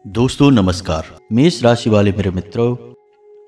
दोस्तों नमस्कार। मेष राशि वाले मेरे मित्रों,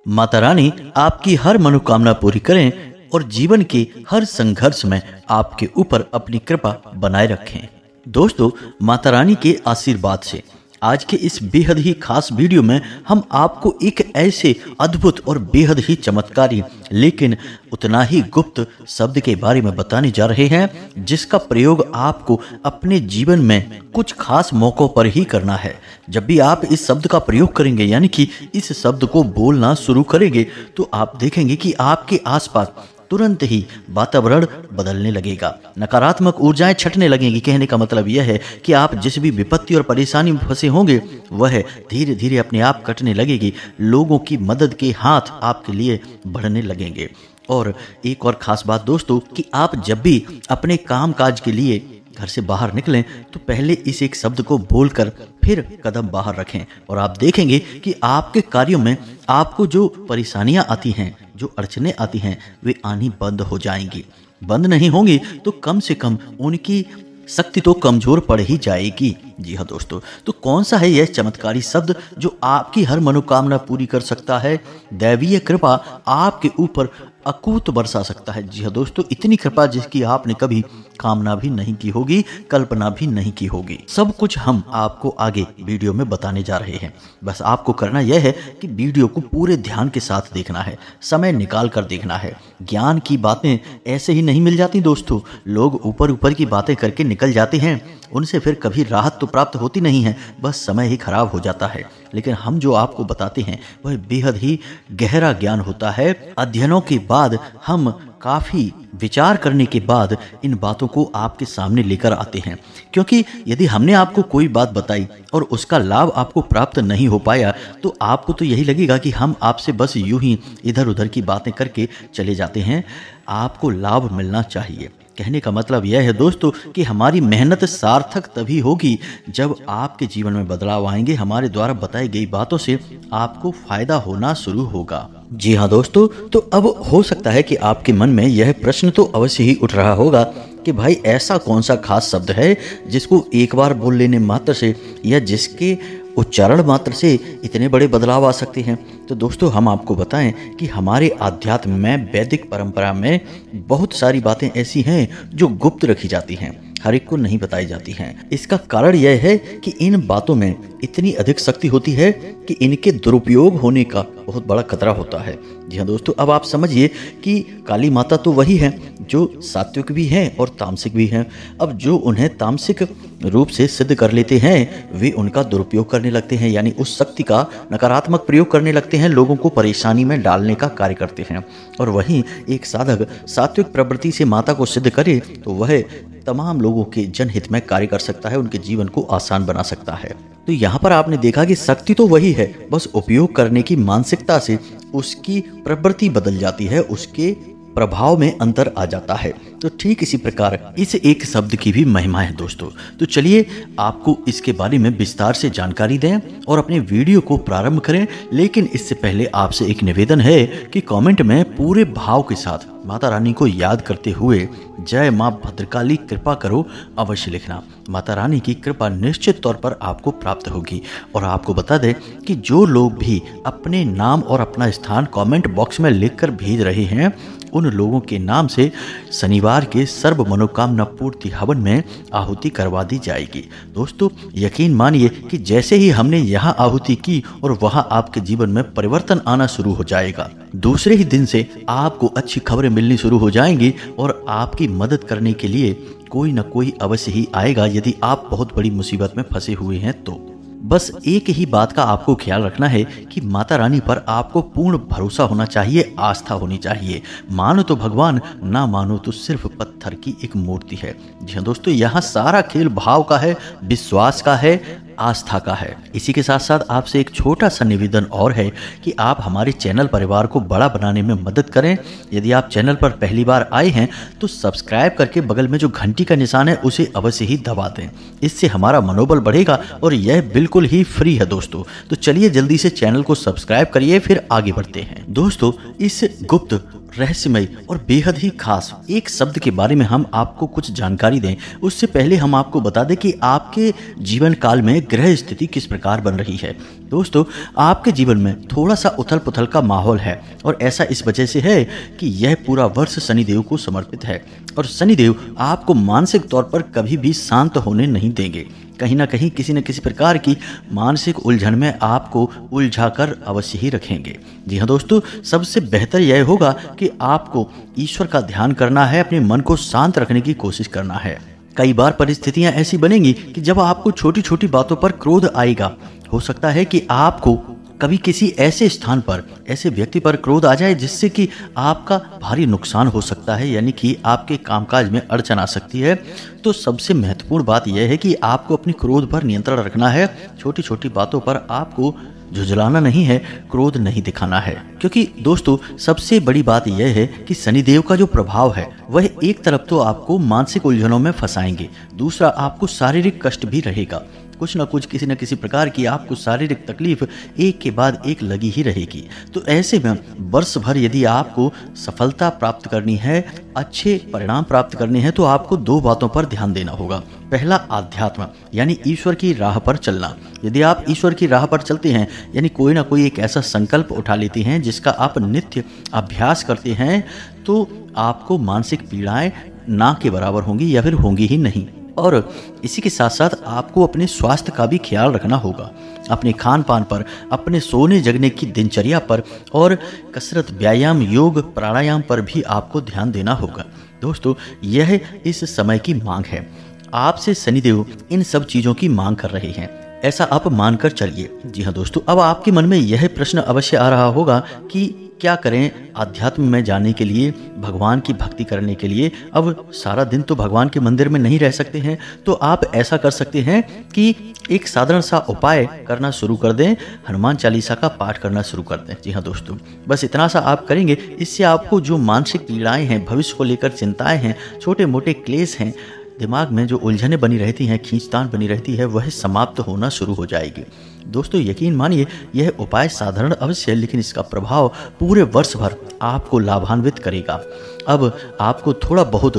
माता रानी आपकी हर मनोकामना पूरी करें और जीवन के हर संघर्ष में आपके ऊपर अपनी कृपा बनाए रखें। दोस्तों, माता रानी के आशीर्वाद से आज के इस बेहद ही खास वीडियो में हम आपको एक ऐसे अद्भुत और बेहद ही चमत्कारी लेकिन उतना ही गुप्त शब्द के बारे में बताने जा रहे हैं, जिसका प्रयोग आपको अपने जीवन में कुछ खास मौकों पर ही करना है। जब भी आप इस शब्द का प्रयोग करेंगे, यानी कि इस शब्द को बोलना शुरू करेंगे, तो आप देखेंगे कि आपके आसपास तुरंत ही वातावरण बदलने लगेगा, नकारात्मक ऊर्जाएं छटने लगेंगी। कहने का मतलब यह है कि आप जिस भी विपत्ति और परेशानी में फंसे होंगे, वह धीरे धीरे अपने आप कटने लगेगी। लोगों की मदद के हाथ आपके लिए बढ़ने लगेंगे। और एक और खास बात दोस्तों, कि आप जब भी अपने काम काज के लिए घर से बाहर निकलें, तो पहले इस एक शब्द को बोलकर फिर कदम बाहर रखें और आप देखेंगे कि आपके कार्यों में आपको जो परेशानियां आती हैं, जो अड़चने आती हैं, वे आनी बंद हो जाएंगी। बंद नहीं होंगी तो कम से कम उनकी शक्ति तो कमजोर पड़ ही जाएगी। जी हाँ दोस्तों, तो कौन सा है यह चमत्कारी शब्द जो आपकी हर मनोकामना पूरी कर सकता है? दैवीय कृपा आपके ऊपर अकूत बरसा सकता है। जी हाँ दोस्तों, इतनी कृपा जिसकी आपने कभी कामना भी नहीं की होगी, कल्पना भी नहीं की होगी। सब कुछ हम आपको आगे वीडियो में बताने जा रहे हैं। बस आपको करना यह है कि वीडियो को पूरे ध्यान के साथ देखना है, समय निकाल कर देखना है। ज्ञान की बातें ऐसे ही नहीं मिल जाती दोस्तों। लोग ऊपर ऊपर की बातें करके निकल जाते हैं, उनसे फिर कभी राहत तो प्राप्त होती नहीं है, बस समय ही खराब हो जाता है। लेकिन हम जो आपको बताते हैं वह बेहद ही गहरा ज्ञान होता है। अध्ययनों के बाद हम काफी विचार करने के बाद इन बातों को आपके सामने लेकर आते हैं, क्योंकि यदि हमने आपको कोई बात बताई और उसका लाभ आपको प्राप्त नहीं हो पाया, तो आपको तो यही लगेगा कि हम आपसे बस यूं ही इधर उधर की बातें करके चले जाते हैं। आपको लाभ मिलना चाहिए। कहने का मतलब यह है दोस्तों कि हमारी मेहनत सार्थक तभी होगी जब आपके जीवन में बदलाव आएंगे। हमारे द्वारा बताई गई बातों से आपको फायदा होना शुरू होगा। जी हाँ दोस्तों, तो अब हो सकता है कि आपके मन में यह प्रश्न तो अवश्य ही उठ रहा होगा कि भाई ऐसा कौन सा खास शब्द है जिसको एक बार बोल लेने मात्र से या जिसके उच्चारण मात्र से इतने बड़े बदलाव आ सकते हैं। तो दोस्तों, हम आपको बताएं कि हमारे आध्यात्म में, वैदिक परंपरा में बहुत सारी बातें ऐसी हैं जो गुप्त रखी जाती हैं, हर एक को नहीं बताई जाती हैं। इसका कारण यह है कि इन बातों में इतनी अधिक शक्ति होती है कि इनके दुरुपयोग होने का बहुत बड़ा खतरा होता है। जी हाँ दोस्तों, अब आप समझिए कि काली माता तो वही है जो सात्विक भी हैं और तामसिक भी हैं। अब जो उन्हें तामसिक रूप से सिद्ध कर लेते हैं, वे उनका दुरुपयोग करने लगते हैं, यानी उस शक्ति का नकारात्मक प्रयोग करने लगते हैं, लोगों को परेशानी में डालने का कार्य करते हैं। और वहीं एक साधक सात्विक प्रवृत्ति से माता को सिद्ध करे तो वह तमाम लोगों के जनहित में कार्य कर सकता है, उनके जीवन को आसान बना सकता है। तो यहाँ पर आपने देखा कि शक्ति तो वही है, बस उपयोग करने की मानसिकता से उसकी प्रवृत्ति बदल जाती है, उसके प्रभाव में अंतर आ जाता है। तो ठीक इसी प्रकार इस एक शब्द की भी महिमा है दोस्तों। तो चलिए आपको इसके बारे में विस्तार से जानकारी दें और अपने वीडियो को प्रारंभ करें। लेकिन इससे पहले आपसे एक निवेदन है कि कमेंट में पूरे भाव के साथ माता रानी को याद करते हुए जय मां भद्रकाली कृपा करो अवश्य लिखना। माता रानी की कृपा निश्चित तौर पर आपको प्राप्त होगी। और आपको बता दें कि जो लोग भी अपने नाम और अपना स्थान कमेंट बॉक्स में लिखकर भेज रहे हैं, उन लोगों के नाम से शनिवार के सर्व मनोकामना पूर्ति हवन में आहुति करवा दी जाएगी। दोस्तों, यकीन मानिए कि जैसे ही हमने यहाँ आहुति की और वहाँ आपके जीवन में परिवर्तन आना शुरू हो जाएगा। दूसरे ही दिन से आपको अच्छी खबरें मिलनी शुरू हो जाएंगी और आपकी मदद करने के लिए कोई न कोई अवश्य ही आएगा, यदि आप बहुत बड़ी मुसीबत में फंसे हुए हैं तो। बस एक ही बात का आपको ख्याल रखना है कि माता रानी पर आपको पूर्ण भरोसा होना चाहिए, आस्था होनी चाहिए। मानो तो भगवान, ना मानो तो सिर्फ पत्थर की एक मूर्ति है। जी हाँ दोस्तों, यहाँ सारा खेल भाव का है, विश्वास का है, आस्था का है। इसी के साथ साथ आपसे एक छोटा सा निवेदन और है कि आप हमारे चैनल परिवार को बड़ा बनाने में मदद करें। यदि आप चैनल पर पहली बार आए हैं तो सब्सक्राइब करके बगल में जो घंटी का निशान है उसे अवश्य ही दबा दें। इससे हमारा मनोबल बढ़ेगा और यह बिल्कुल ही फ्री है दोस्तों। तो चलिए जल्दी से चैनल को सब्सक्राइब करिए, फिर आगे बढ़ते हैं। दोस्तों, इस गुप्त रहस्यमय और बेहद ही खास एक शब्द के बारे में हम आपको कुछ जानकारी दें, उससे पहले हम आपको बता दें कि आपके जीवन काल में ग्रह स्थिति किस प्रकार बन रही है। दोस्तों, आपके जीवन में थोड़ा सा उथल पुथल का माहौल है और ऐसा इस वजह से है कि यह पूरा वर्ष शनिदेव को समर्पित है और शनिदेव आपको मानसिक तौर पर कभी भी शांत होने नहीं देंगे। कहीं ना कहीं किसी न किसी प्रकार की मानसिक उलझन में आपको उलझाकर अवश्य ही रखेंगे। जी हाँ दोस्तों, सबसे बेहतर यह होगा कि आपको ईश्वर का ध्यान करना है, अपने मन को शांत रखने की कोशिश करना है। कई बार परिस्थितियां ऐसी बनेंगी कि जब आपको छोटी छोटी बातों पर क्रोध आएगा। हो सकता है कि आपको कभी किसी ऐसे स्थान पर, ऐसे व्यक्ति पर क्रोध आ जाए जिससे कि आपका भारी नुकसान हो सकता है, यानी कि आपके कामकाज में अड़चन आ सकती है। तो सबसे महत्वपूर्ण बात यह है कि आपको अपनी क्रोध पर नियंत्रण रखना है। छोटी छोटी बातों पर आपको झुंझलाना नहीं है, क्रोध नहीं दिखाना है। क्योंकि दोस्तों, सबसे बड़ी बात यह है कि शनिदेव का जो प्रभाव है वह एक तरफ तो आपको मानसिक उलझनों में फंसाएंगे, दूसरा आपको शारीरिक कष्ट भी रहेगा। कुछ ना कुछ, किसी न किसी प्रकार की आपको शारीरिक तकलीफ एक के बाद एक लगी ही रहेगी। तो ऐसे में वर्ष भर यदि आपको सफलता प्राप्त करनी है, अच्छे परिणाम प्राप्त करने हैं, तो आपको दो बातों पर ध्यान देना होगा। पहला, आध्यात्म यानी ईश्वर की राह पर चलना। यदि आप ईश्वर की राह पर चलते हैं, यानी कोई ना कोई एक ऐसा संकल्प उठा लेते हैं जिसका आप नित्य अभ्यास करते हैं, तो आपको मानसिक पीड़ाएं ना के बराबर होंगी या फिर होंगी ही नहीं। और इसी के साथ साथ आपको अपने स्वास्थ्य का भी ख्याल रखना होगा, अपने खान पान पर, अपने सोने जगने की दिनचर्या पर और कसरत, व्यायाम, योग, प्राणायाम पर भी आपको ध्यान देना होगा। दोस्तों, यह इस समय की मांग है। आपसे शनिदेव इन सब चीज़ों की मांग कर रहे हैं, ऐसा आप मानकर चलिए। जी हाँ दोस्तों, अब आपके मन में यह प्रश्न अवश्य आ रहा होगा कि क्या करें आध्यात्म में जाने के लिए, भगवान की भक्ति करने के लिए। अब सारा दिन तो भगवान के मंदिर में नहीं रह सकते हैं, तो आप ऐसा कर सकते हैं कि एक साधारण सा उपाय करना शुरू कर दें, हनुमान चालीसा का पाठ करना शुरू कर दें। जी हाँ दोस्तों, बस इतना सा आप करेंगे, इससे आपको जो मानसिक पीड़ाएं हैं, भविष्य को लेकर चिंताएं हैं, छोटे मोटे क्लेश हैं, दिमाग में जो उलझनें बनी रहती हैं, खींचतान बनी रहती है, वह समाप्त होना शुरू हो जाएगी। दोस्तों, यकीन मानिए, यह उपाय साधारण अवश्य है, लेकिन इसका प्रभाव पूरे वर्ष भर आपको लाभान्वित करेगा। अब आपको थोड़ा बहुत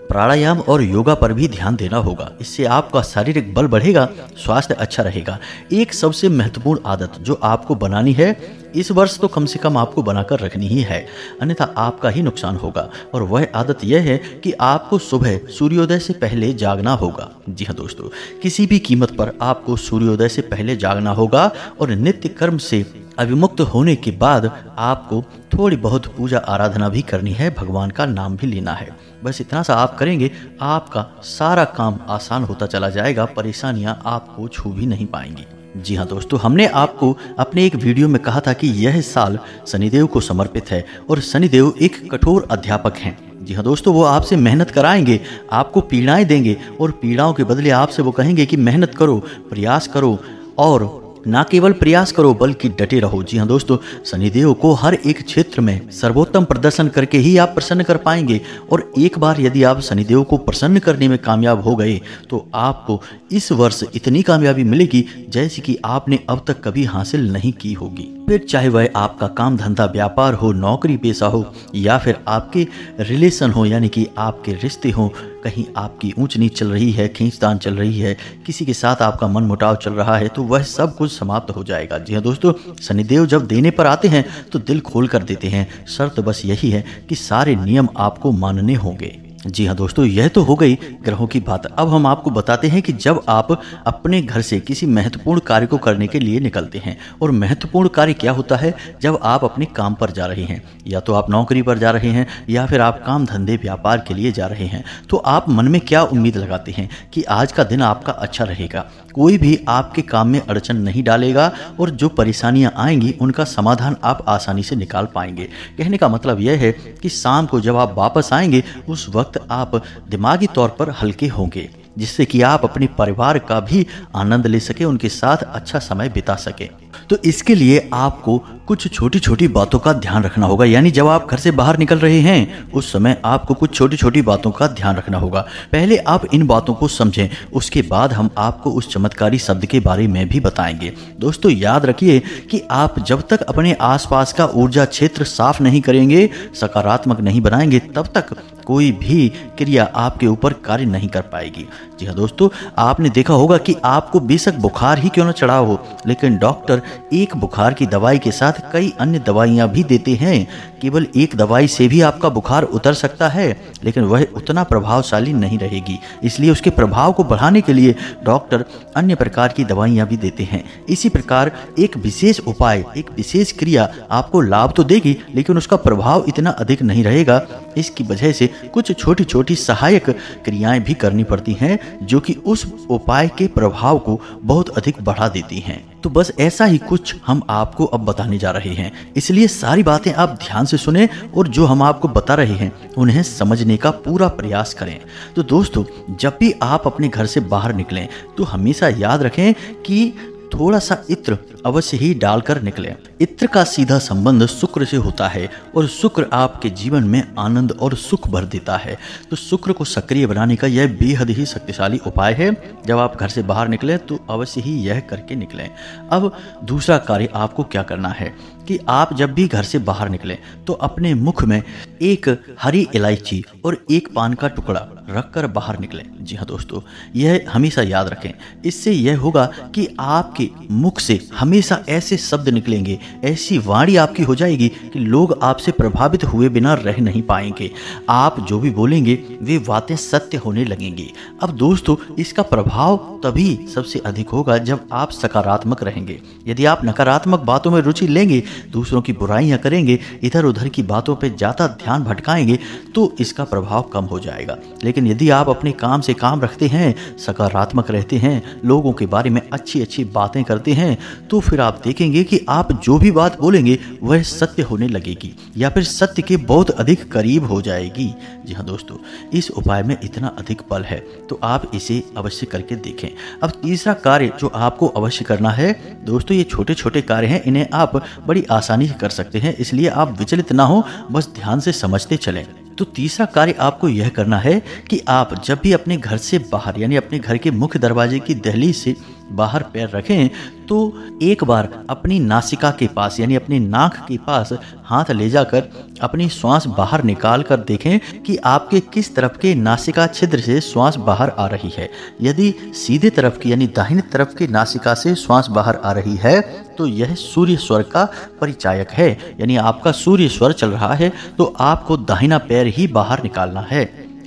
प्राणायाम और योगा पर भी ध्यान देना होगा, इससे आपका शारीरिक बल बढ़ेगा, स्वास्थ्य अच्छा रहेगा। एक सबसे महत्वपूर्ण आदत जो आपको बनानी है इस वर्ष, तो कम से कम आपको बनाकर रखनी ही है, अन्यथा आपका ही नुकसान होगा। और वह आदत यह है कि आपको सुबह सूर्योदय से पहले जागना होगा। जी हाँ दोस्तों, किसी भी कीमत पर आपको सूर्योदय से पहले जागना होगा और नित्य कर्म से अविमुक्त होने के बाद आपको थोड़ी बहुत पूजा आराधना भी करनी है, भगवान का नाम भी लेना है। बस इतना सा आप करेंगे, आपका सारा काम आसान होता चला जाएगा, परेशानियां आपको छू भी नहीं पाएंगी। जी हाँ दोस्तों, हमने आपको अपने एक वीडियो में कहा था कि यह साल शनिदेव को समर्पित है और शनिदेव एक कठोर अध्यापक हैं। जी हाँ दोस्तों, वो आपसे मेहनत कराएंगे, आपको पीड़ाएं देंगे और पीड़ाओं के बदले आपसे वो कहेंगे कि मेहनत करो, प्रयास करो और ना केवल प्रयास करो बल्कि डटे रहो। जी हाँ दोस्तों, शनिदेव को हर एक क्षेत्र में सर्वोत्तम प्रदर्शन करके ही आप प्रसन्न कर पाएंगे। और एक बार यदि आप शनिदेव को प्रसन्न करने में कामयाब हो गए, तो आपको इस वर्ष इतनी कामयाबी मिलेगी जैसी कि आपने अब तक कभी हासिल नहीं की होगी। फिर चाहे वह आपका काम धंधा, व्यापार हो, नौकरी पेशा हो, या फिर आपके रिलेशन हो, यानी कि आपके रिश्ते हो, कहीं आपकी ऊंच नीच चल रही है, खींचतान चल रही है, किसी के साथ आपका मन मुटाव चल रहा है, तो वह सब कुछ समाप्त हो जाएगा। जी हाँ दोस्तों, शनिदेव जब देने पर आते हैं तो दिल खोल कर देते हैं। शर्त बस यही है कि सारे नियम आपको मानने होंगे। जी हाँ दोस्तों, यह तो हो गई ग्रहों की बात। अब हम आपको बताते हैं कि जब आप अपने घर से किसी महत्वपूर्ण कार्य को करने के लिए निकलते हैं, और महत्वपूर्ण कार्य क्या होता है, जब आप अपने काम पर जा रहे हैं, या तो आप नौकरी पर जा रहे हैं या फिर आप काम धंधे व्यापार के लिए जा रहे हैं, तो आप मन में क्या उम्मीद लगाते हैं कि आज का दिन आपका अच्छा रहेगा, कोई भी आपके काम में अड़चन नहीं डालेगा और जो परेशानियां आएंगी उनका समाधान आप आसानी से निकाल पाएंगे। कहने का मतलब यह है कि शाम को जब आप वापस आएंगे, उस वक्त आप दिमागी तौर पर हल्के होंगे। जिससे कि आप अपने परिवार का भी आनंद ले सके, उनके साथ अच्छा समय बिता सके। तो इसके लिए आपको कुछ छोटी छोटी बातों का ध्यान रखना होगा। यानी जब आप घर से बाहर निकल रहे हैं उस समय आपको कुछ छोटी छोटी बातों का ध्यान रखना होगा। पहले आप इन बातों को समझें, उसके बाद हम आपको उस चमत्कारी शब्द के बारे में भी बताएंगे। दोस्तों याद रखिए कि आप जब तक अपने आसपास का ऊर्जा क्षेत्र साफ नहीं करेंगे, सकारात्मक नहीं बनाएंगे, तब तक कोई भी क्रिया आपके ऊपर कार्य नहीं कर पाएगी। जी हाँ दोस्तों, आपने देखा होगा कि आपको बेशक बुखार ही क्यों न चढ़ा हो, लेकिन डॉक्टर एक बुखार की दवाई के साथ कई अन्य दवाइयाँ भी देते हैं। केवल एक दवाई से भी आपका बुखार उतर सकता है, लेकिन वह उतना प्रभावशाली नहीं रहेगी। इसलिए उसके प्रभाव को बढ़ाने के लिए डॉक्टर अन्य प्रकार की दवाइयाँ भी देते हैं। इसी प्रकार एक विशेष उपाय, एक विशेष क्रिया आपको लाभ तो देगी, लेकिन उसका प्रभाव इतना अधिक नहीं रहेगा। इसकी वजह से कुछ छोटी छोटी सहायक क्रियाएं भी करनी पड़ती हैं, जो कि उस उपाय के प्रभाव को बहुत अधिक बढ़ा देती हैं। तो बस ऐसा ही कुछ हम आपको अब बताने जा रहे हैं, इसलिए सारी बातें आप ध्यान से सुने और जो हम आपको बता रहे हैं उन्हें समझने का पूरा प्रयास करें। तो दोस्तों, जब भी आप अपने घर से बाहर निकलें तो हमेशा याद रखें कि थोड़ा सा इत्र अवश्य ही डालकर निकलें। इत्र का सीधा संबंध शुक्र से होता है और शुक्र आपके जीवन में आनंद और सुख भर देता है। तो शुक्र को सक्रिय बनाने का यह बेहद ही शक्तिशाली उपाय है। जब आप घर से बाहर निकलें तो अवश्य ही यह करके निकलें। अब दूसरा कार्य आपको क्या करना है कि आप जब भी घर से बाहर निकलें तो अपने मुख में एक हरी इलायची और एक पान का टुकड़ा रखकर बाहर निकलें। जी हाँ दोस्तों, यह हमेशा याद रखें। इससे यह होगा कि आपके मुख से हमेशा ऐसे शब्द निकलेंगे, ऐसी वाणी आपकी हो जाएगी कि लोग आपसे प्रभावित हुए बिना रह नहीं पाएंगे। आप जो भी बोलेंगे वे बातें सत्य होने लगेंगी। अब दोस्तों, इसका प्रभाव तभी सबसे अधिक होगा जब आप सकारात्मक रहेंगे। यदि आप नकारात्मक बातों में रुचि लेंगे, दूसरों की बुराइयां करेंगे, इधर उधर की बातों पर ज़्यादा ध्यान भटकाएंगे, तो इसका प्रभाव कम हो जाएगा। लेकिन यदि आप अपने काम से काम रखते हैं, सकारात्मक रहते हैं, लोगों के बारे में अच्छी अच्छी बातें करते हैं, तो फिर आप देखेंगे कि आप जो भी बात बोलेंगे वह सत्य होने लगेगी या फिर सत्य के बहुत अधिक करीब हो जाएगी। जी हाँ दोस्तों, इस उपाय में इतना अधिक बल है, तो आप इसे अवश्य करके देखें। अब तीसरा कार्य जो आपको अवश्य करना है दोस्तों, ये छोटे छोटे कार्य हैं, इन्हें आप बड़ी आसानी से कर सकते हैं, इसलिए आप विचलित ना हो, बस ध्यान से समझते चलें। तो तीसरा कार्य आपको यह करना है कि आप जब भी अपने घर से बाहर यानी अपने घर के मुख्य दरवाजे की दहलीज से बाहर पैर रखें तो एक बार अपनी नासिका के पास यानी अपनी नाक के पास हाथ ले जाकर अपनी श्वास बाहर निकाल कर देखें कि आपके किस तरफ के नासिका छिद्र से श्वास बाहर आ रही है। यदि सीधे तरफ की यानी दाहिने तरफ की नासिका से श्वास बाहर आ रही है तो यह सूर्य स्वर का परिचायक है, यानी आपका सूर्य स्वर चल रहा है, तो आपको दाहिना पैर ही बाहर निकालना है।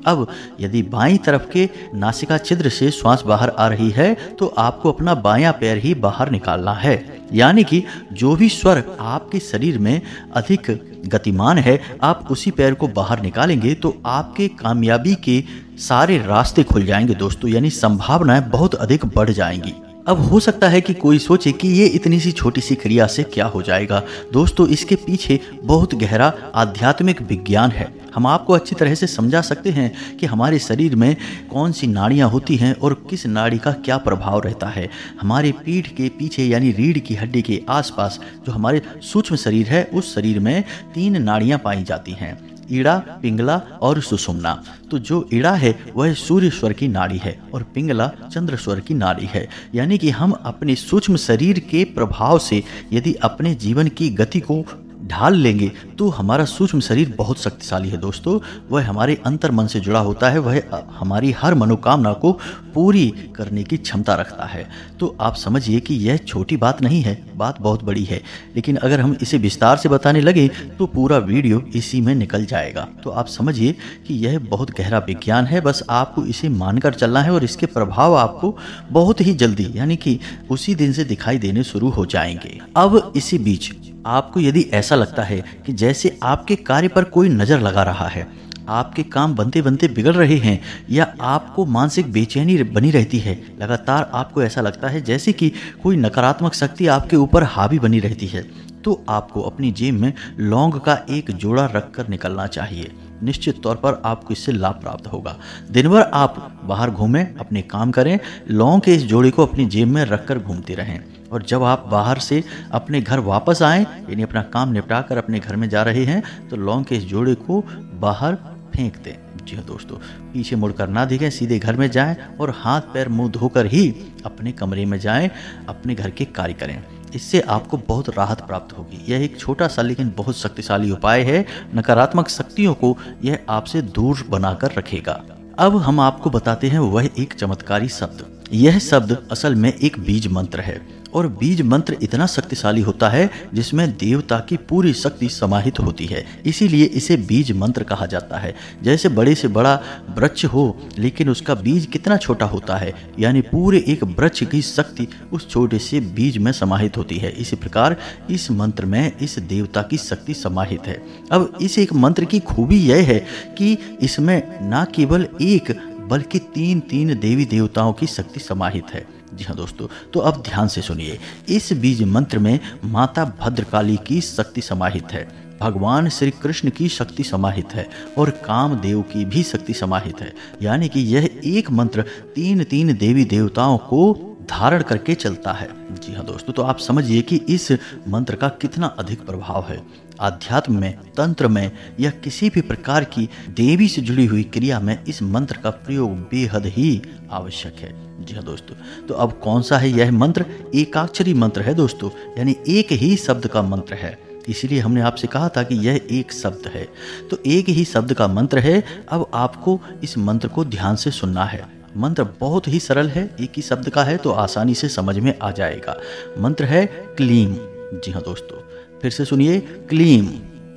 अब यदि बाईं तरफ के नासिका छिद्र से श्वास बाहर आ रही है तो आपको अपना बायां पैर ही बाहर निकालना है। यानी कि जो भी स्वर आपके शरीर में अधिक गतिमान है, आप उसी पैर को बाहर निकालेंगे तो आपके कामयाबी के सारे रास्ते खुल जाएंगे दोस्तों, यानी संभावनाएं बहुत अधिक बढ़ जाएंगी। अब हो सकता है कि कोई सोचे कि ये इतनी सी छोटी सी क्रिया से क्या हो जाएगा। दोस्तों, इसके पीछे बहुत गहरा आध्यात्मिक विज्ञान है। हम आपको अच्छी तरह से समझा सकते हैं कि हमारे शरीर में कौन सी नाड़ियाँ होती हैं और किस नाड़ी का क्या प्रभाव रहता है। हमारे पीठ के पीछे यानी रीढ़ की हड्डी के आसपास जो हमारे सूक्ष्म शरीर है, उस शरीर में 3 नाड़ियाँ पाई जाती हैं, ईड़ा, पिंगला और सुषुम्ना। तो जो ईड़ा है वह सूर्य स्वर की नाड़ी है और पिंगला चंद्र स्वर की नाड़ी है। यानी कि हम अपने सूक्ष्म शरीर के प्रभाव से यदि अपने जीवन की गति को ढाल लेंगे तो हमारा सूक्ष्म शरीर बहुत शक्तिशाली है दोस्तों। वह हमारे अंतर मन से जुड़ा होता है, वह हमारी हर मनोकामना को पूरी करने की क्षमता रखता है। तो आप समझिए कि यह छोटी बात नहीं है, बात बहुत बड़ी है, लेकिन अगर हम इसे विस्तार से बताने लगे तो पूरा वीडियो इसी में निकल जाएगा। तो आप समझिए कि यह बहुत गहरा विज्ञान है, बस आपको इसे मानकर चलना है और इसके प्रभाव आपको बहुत ही जल्दी यानी कि उसी दिन से दिखाई देने शुरू हो जाएंगे। अब इसी बीच आपको यदि ऐसा लगता है कि जैसे आपके कार्य पर कोई नज़र लगा रहा है, आपके काम बनते बनते बिगड़ रहे हैं, या आपको मानसिक बेचैनी बनी रहती है, लगातार आपको ऐसा लगता है जैसे कि कोई नकारात्मक शक्ति आपके ऊपर हावी बनी रहती है, तो आपको अपनी जेब में लौंग का एक जोड़ा रख कर निकलना चाहिए। निश्चित तौर पर आपको इससे लाभ प्राप्त होगा। दिन भर आप बाहर घूमें, अपने काम करें, लौंग के इस जोड़े को अपनी जेब में रखकर घूमते रहें और जब आप बाहर से अपने घर वापस आएं, यानी अपना काम निपटा कर अपने घर में जा रहे हैं, तो लौंग के इस जोड़े को बाहर फेंक दें। जी हाँ दोस्तों, पीछे मुड़कर ना देखें, सीधे घर में जाएं और हाथ पैर मुंह धोकर ही अपने कमरे में जाएं, अपने घर के कार्य करें। इससे आपको बहुत राहत प्राप्त होगी। यह एक छोटा सा लेकिन बहुत शक्तिशाली उपाय है। नकारात्मक शक्तियों को यह आपसे दूर बनाकर रखेगा। अब हम आपको बताते हैं वह एक चमत्कारी शब्द। यह शब्द असल में एक बीज मंत्र है और बीज मंत्र इतना शक्तिशाली होता है जिसमें देवता की पूरी शक्ति समाहित होती है, इसीलिए इसे बीज मंत्र कहा जाता है। जैसे बड़े से बड़ा वृक्ष हो लेकिन उसका बीज कितना छोटा होता है, यानी पूरे एक वृक्ष की शक्ति उस छोटे से बीज में समाहित होती है। इसी प्रकार इस मंत्र में इस देवता की शक्ति समाहित है। अब इस एक मंत्र की खूबी यह है कि इसमें न केवल एक बल्कि तीन देवी देवताओं की शक्ति समाहित है। जी हाँ दोस्तों, तो अब ध्यान से सुनिए। इस बीज मंत्र में माता भद्रकाली की शक्ति समाहित है, भगवान श्री कृष्ण की शक्ति समाहित है और कामदेव की भी शक्ति समाहित है। यानी कि यह एक मंत्र तीन देवी देवताओं को धारण करके चलता है। जी हाँ दोस्तों, तो आप समझिए कि इस मंत्र का कितना अधिक प्रभाव है। आध्यात्म में, तंत्र में या किसी भी प्रकार की देवी से जुड़ी हुई क्रिया में इस मंत्र का प्रयोग बेहद ही आवश्यक है। जी हाँ दोस्तों, तो अब कौन सा है यह मंत्र? एकाक्षरी मंत्र है दोस्तों, यानी एक ही शब्द का मंत्र है। इसीलिए हमने आपसे कहा था कि यह एक शब्द है, तो एक ही शब्द का मंत्र है। अब आपको इस मंत्र को ध्यान से सुनना है। मंत्र बहुत ही सरल है, एक ही शब्द का है तो आसानी से समझ में आ जाएगा। मंत्र है क्लीम। जी हाँ दोस्तों, फिर से सुनिए, क्लीम।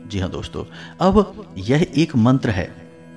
जी हाँ दोस्तों, अब यह एक मंत्र है,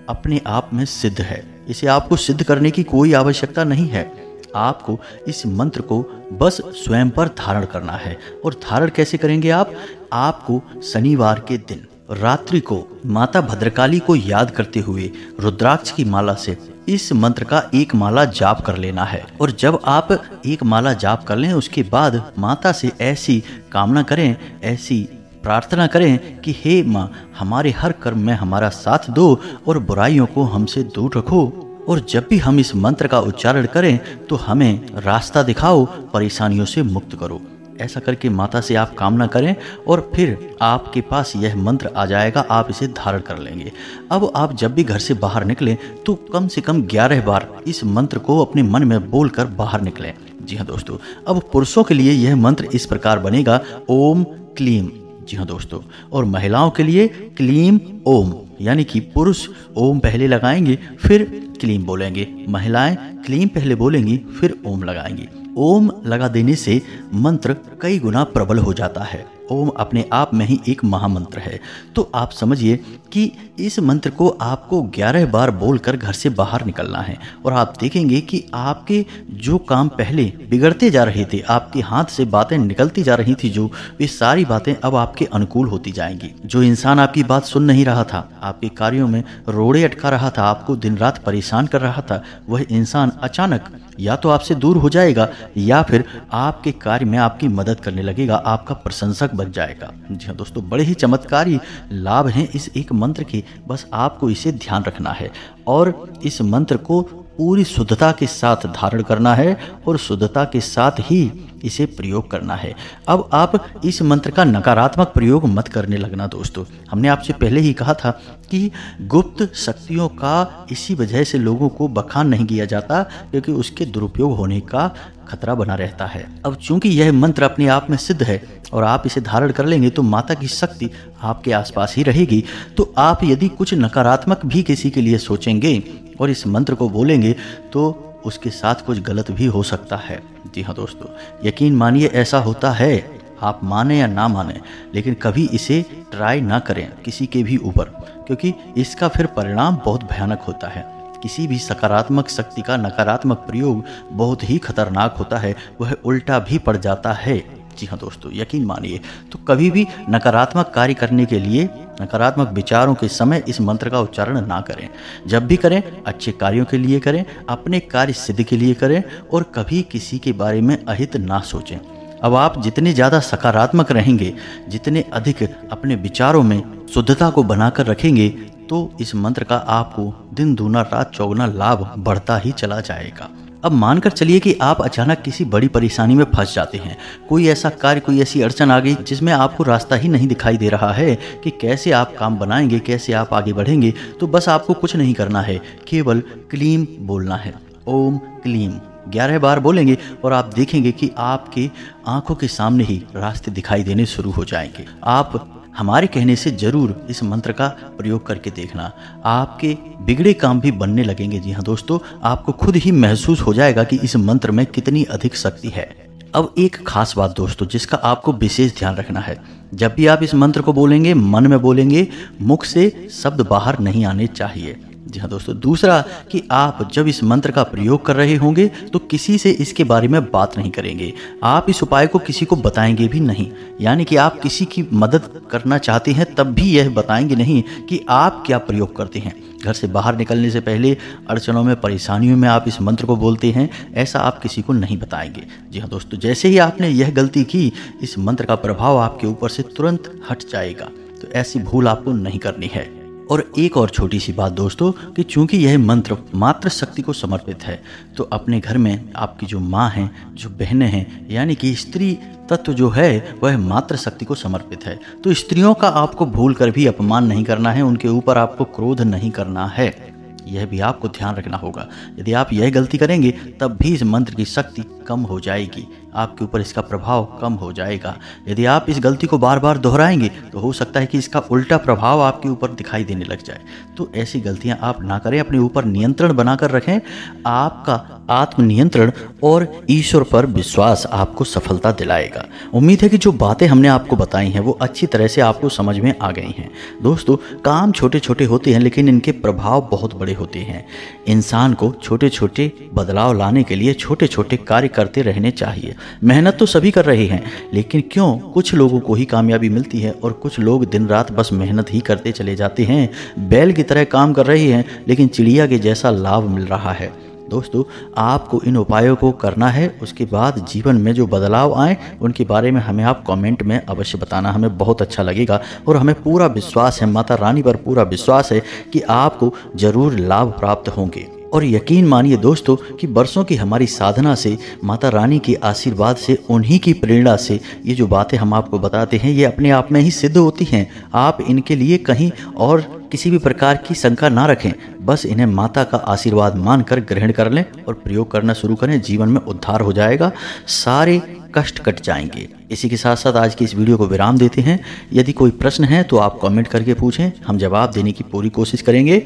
अपने आप में सिद्ध है। इसे आपको सिद्ध करने की कोई आवश्यकता नहीं है। आपको इस मंत्र को बस स्वयं पर धारण करना है। और धारण कैसे करेंगे आप? आपको शनिवार के दिन रात्रि को माता भद्रकाली को याद करते हुए रुद्राक्ष की माला से इस मंत्र का एक माला जाप कर लेना है। और जब आप एक माला जाप कर लें, उसके बाद माता से ऐसी कामना करें, ऐसी प्रार्थना करें कि हे माँ, हमारे हर कर्म में हमारा साथ दो और बुराइयों को हमसे दूर रखो। और जब भी हम इस मंत्र का उच्चारण करें तो हमें रास्ता दिखाओ, परेशानियों से मुक्त करो। ऐसा करके माता से आप कामना करें और फिर आपके पास यह मंत्र आ जाएगा, आप इसे धारण कर लेंगे। अब आप जब भी घर से बाहर निकलें तो कम से कम 11 बार इस मंत्र को अपने मन में बोलकर बाहर निकलें। जी हाँ दोस्तों, अब पुरुषों के लिए यह मंत्र इस प्रकार बनेगा, ओम क्लीम। जी हाँ दोस्तों, और महिलाओं के लिए क्लीम ओम, यानी कि पुरुष ओम पहले लगाएंगे फिर क्लीम बोलेंगे, महिलाएं क्लीम पहले बोलेंगी फिर ओम लगाएंगी। ओम लगा देने से मंत्र कई गुना प्रबल हो जाता है। ओम अपने आप में ही एक महामंत्र है। तो आप समझिए कि इस मंत्र को आपको 11 बार बोलकर घर से बाहर निकलना है और आप देखेंगे कि आपके जो काम पहले बिगड़ते जा रहे थे, आपके हाथ से बातें निकलती जा रही थी, जो वे सारी बातें अब आपके अनुकूल होती जाएंगी। जो इंसान आपकी बात सुन नहीं रहा था, आपके कार्यों में रोड़े अटका रहा था, आपको दिन रात परेशान कर रहा था, वह इंसान अचानक या तो आपसे दूर हो जाएगा या फिर आपके कार्य में आपकी मदद करने लगेगा, आपका प्रशंसक बन जाएगा। जी हाँ दोस्तों, बड़े ही चमत्कारी लाभ हैं इस एक मंत्र के, बस आपको इसे ध्यान रखना है और इस मंत्र को पूरी शुद्धता के साथ धारण करना है और शुद्धता के साथ ही इसे प्रयोग करना है। अब आप इस मंत्र का नकारात्मक प्रयोग मत करने लगना दोस्तों। हमने आपसे पहले ही कहा था कि गुप्त शक्तियों का इसी वजह से लोगों को बखान नहीं किया जाता, क्योंकि उसके दुरुपयोग होने का खतरा बना रहता है। अब चूंकि यह मंत्र अपने आप में सिद्ध है और आप इसे धारण कर लेंगे तो माता की शक्ति आपके आसपास ही रहेगी। तो आप यदि कुछ नकारात्मक भी किसी के लिए सोचेंगे और इस मंत्र को बोलेंगे तो उसके साथ कुछ गलत भी हो सकता है। जी हाँ दोस्तों, यकीन मानिए ऐसा होता है, आप माने या ना माने, लेकिन कभी इसे ट्राई ना करें किसी के भी ऊपर, क्योंकि इसका फिर परिणाम बहुत भयानक होता है। किसी भी सकारात्मक शक्ति का नकारात्मक प्रयोग बहुत ही खतरनाक होता है, वह उल्टा भी पड़ जाता है। जी हाँ दोस्तों, यकीन मानिए। तो कभी भी नकारात्मक कार्य करने के लिए, नकारात्मक विचारों के समय इस मंत्र का उच्चारण ना करें। जब भी करें, अच्छे कार्यों के लिए करें, अपने कार्य सिद्ध के लिए करें और कभी किसी के बारे में अहित ना सोचें। अब आप जितने ज़्यादा सकारात्मक रहेंगे, जितने अधिक अपने विचारों में शुद्धता को बनाकर रखेंगे, तो इस मंत्र का आपको दिन दूना रात चौगुना लाभ बढ़ता ही चला जाएगा। अब मानकर चलिए कि आप अचानक किसी बड़ी परेशानी में फंस जाते हैं, कोई ऐसा कार्य, कोई ऐसी अड़चन आ गई जिसमें आपको रास्ता ही नहीं दिखाई दे रहा है कि कैसे आप काम बनाएंगे, कैसे आप आगे बढ़ेंगे। तो बस आपको कुछ नहीं करना है, केवल क्लीम बोलना है। ओम क्लीम 11 बार बोलेंगे और आप देखेंगे कि आपके आंखों के सामने ही रास्ते दिखाई देने शुरू हो जाएंगे। आप हमारे कहने से जरूर इस मंत्र का प्रयोग करके देखना, आपके बिगड़े काम भी बनने लगेंगे। जी हाँ दोस्तों, आपको खुद ही महसूस हो जाएगा कि इस मंत्र में कितनी अधिक शक्ति है। अब एक खास बात दोस्तों जिसका आपको विशेष ध्यान रखना है, जब भी आप इस मंत्र को बोलेंगे मन में बोलेंगे, मुख से शब्द बाहर नहीं आने चाहिए। जी हाँ दोस्तों, दूसरा कि आप जब इस मंत्र का प्रयोग कर रहे होंगे तो किसी से इसके बारे में बात नहीं करेंगे। आप इस उपाय को किसी को बताएंगे भी नहीं, यानी कि आप किसी की मदद करना चाहते हैं तब भी यह बताएंगे नहीं कि आप क्या प्रयोग करते हैं। घर से बाहर निकलने से पहले अड़चनों में, परेशानियों में आप इस मंत्र को बोलते हैं, ऐसा आप किसी को नहीं बताएंगे। जी हाँ दोस्तों, जैसे ही आपने यह गलती की, इस मंत्र का प्रभाव आपके ऊपर से तुरंत हट जाएगा। तो ऐसी भूल आपको नहीं करनी है। और एक और छोटी सी बात दोस्तों कि चूंकि यह मंत्र मातृ शक्ति को समर्पित है, तो अपने घर में आपकी जो माँ हैं, जो बहनें हैं, यानी कि स्त्री तत्व जो है वह मातृ शक्ति को समर्पित है। तो स्त्रियों का आपको भूल कर भी अपमान नहीं करना है, उनके ऊपर आपको क्रोध नहीं करना है, यह भी आपको ध्यान रखना होगा। यदि आप यह गलती करेंगे तब भी इस मंत्र की शक्ति कम हो जाएगी, आपके ऊपर इसका प्रभाव कम हो जाएगा। यदि आप इस गलती को बार बार दोहराएंगे तो हो सकता है कि इसका उल्टा प्रभाव आपके ऊपर दिखाई देने लग जाए। तो ऐसी गलतियां आप ना करें, अपने ऊपर नियंत्रण बनाकर रखें। आपका आत्मनियंत्रण और ईश्वर पर विश्वास आपको सफलता दिलाएगा। उम्मीद है कि जो बातें हमने आपको बताई हैं वो अच्छी तरह से आपको समझ में आ गई हैं। दोस्तों, काम छोटे छोटे होते हैं लेकिन इनके प्रभाव बहुत बड़े होते हैं। इंसान को छोटे छोटे बदलाव लाने के लिए छोटे छोटे कार्य करते रहने चाहिए। मेहनत तो सभी कर रहे हैं, लेकिन क्यों कुछ लोगों को ही कामयाबी मिलती है और कुछ लोग दिन रात बस मेहनत ही करते चले जाते हैं, बैल की तरह काम कर रहे हैं लेकिन चिड़िया के जैसा लाभ मिल रहा है। दोस्तों, आपको इन उपायों को करना है, उसके बाद जीवन में जो बदलाव आए उनके बारे में हमें आप कमेंट में अवश्य बताना, हमें बहुत अच्छा लगेगा। और हमें पूरा विश्वास है, माता रानी पर पूरा विश्वास है कि आपको जरूर लाभ प्राप्त होंगे। और यकीन मानिए दोस्तों कि बरसों की हमारी साधना से, माता रानी के आशीर्वाद से, उन्हीं की प्रेरणा से ये जो बातें हम आपको बताते हैं ये अपने आप में ही सिद्ध होती हैं। आप इनके लिए कहीं और किसी भी प्रकार की शंका ना रखें, बस इन्हें माता का आशीर्वाद मानकर ग्रहण कर लें और प्रयोग करना शुरू करें। जीवन में उद्धार हो जाएगा, सारे कष्ट कट जाएंगे। इसी के साथ साथ आज की इस वीडियो को विराम देते हैं। यदि कोई प्रश्न है तो आप कमेंट करके पूछें, हम जवाब देने की पूरी कोशिश करेंगे।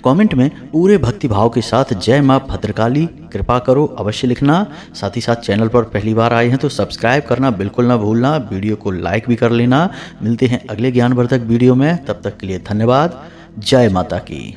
कमेंट में पूरे भक्ति भाव के साथ जय माँ भद्रकाली कृपा करो अवश्य लिखना। साथ ही साथ चैनल पर पहली बार आए हैं तो सब्सक्राइब करना बिल्कुल ना भूलना, वीडियो को लाइक भी कर लेना। मिलते हैं अगले ज्ञानवर्धक वीडियो में, तब तक के लिए धन्यवाद। जय माता की।